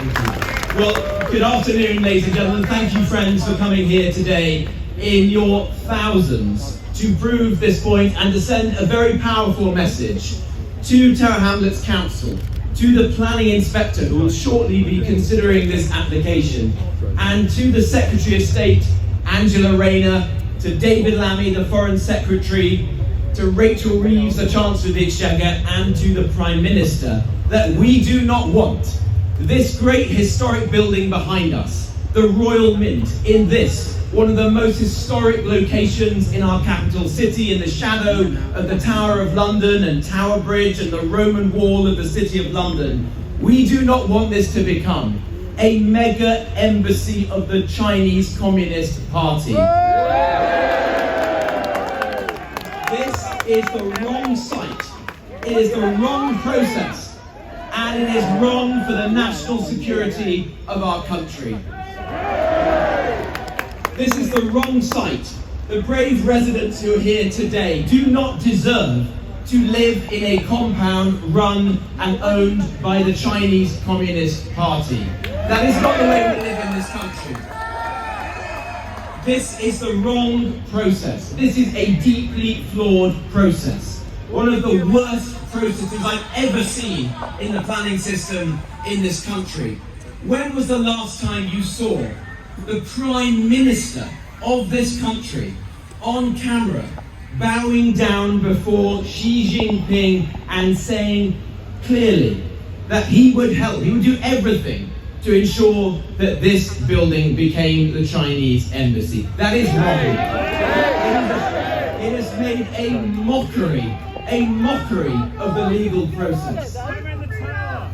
Well, good afternoon, ladies and gentlemen. Thank you, friends, for coming here today in your thousands to prove this point and to send a very powerful message to Tower Hamlets Council, to the planning inspector who will shortly be considering this application, and to the Secretary of State, Angela Rayner, to David Lammy, the Foreign Secretary, to Rachel Reeves, the Chancellor of the Exchequer, and to the Prime Minister, that we do not want this great historic building behind us, the Royal Mint, in this, one of the most historic locations in our capital city, in the shadow of the Tower of London and Tower Bridge and the Roman Wall of the City of London. We do not want this to become a mega embassy of the Chinese Communist Party. This is the wrong site, it is the wrong process, and it is wrong for the national security of our country. This is the wrong site. The brave residents who are here today do not deserve to live in a compound run and owned by the Chinese Communist Party. That is not the way we live in this country. This is the wrong process. This is a deeply flawed process. One of the worst processes I've ever seen in the planning system in this country. When was the last time you saw the Prime Minister of this country on camera bowing down before Xi Jinping and saying clearly that he would help, he would do everything to ensure that this building became the Chinese embassy? That is wrong. It has made a mockery of the legal process.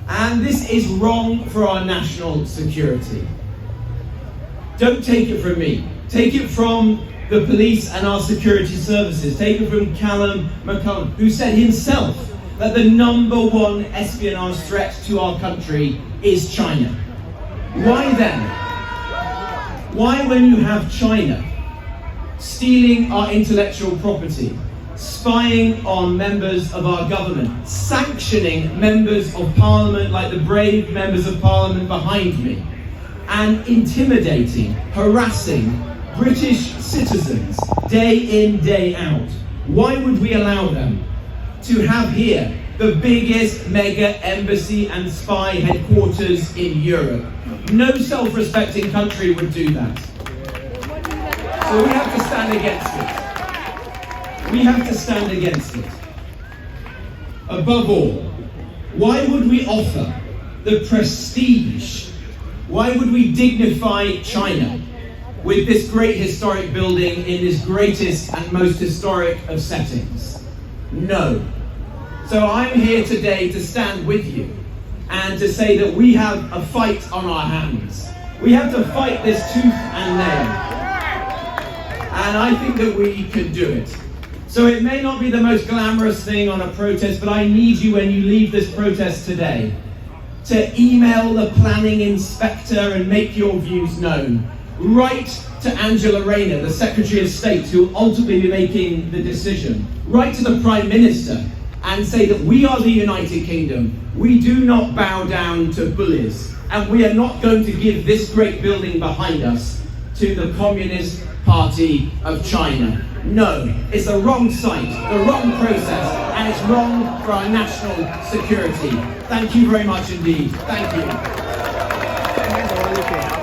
And this is wrong for our national security. Don't take it from me. Take it from the police and our security services. Take it from Callum McCullum, who said himself that the #1 espionage threat to our country is China. Why then? Why, when you have China stealing our intellectual property, spying on members of our government, sanctioning members of parliament like the brave members of parliament behind me, and intimidating, harassing British citizens day in, day out, why would we allow them to have here the biggest mega embassy and spy headquarters in Europe? No self-respecting country would do that. So we have to stand against it. We have to stand against it. Above all, why would we offer the prestige? Why would we dignify China with this great historic building in this greatest and most historic of settings? No. So I'm here today to stand with you and to say that we have a fight on our hands. We have to fight this tooth and nail. And I think that we can do it. So it may not be the most glamorous thing on a protest, but I need you when you leave this protest today to email the planning inspector and make your views known. Write to Angela Rayner, the Secretary of State, who will ultimately be making the decision. Write to the Prime Minister and say that we are the United Kingdom. We do not bow down to bullies, and we are not going to give this great building behind us to the Communist Party of China. No, it's the wrong site, the wrong process, and it's wrong for our national security. Thank you very much indeed. Thank you.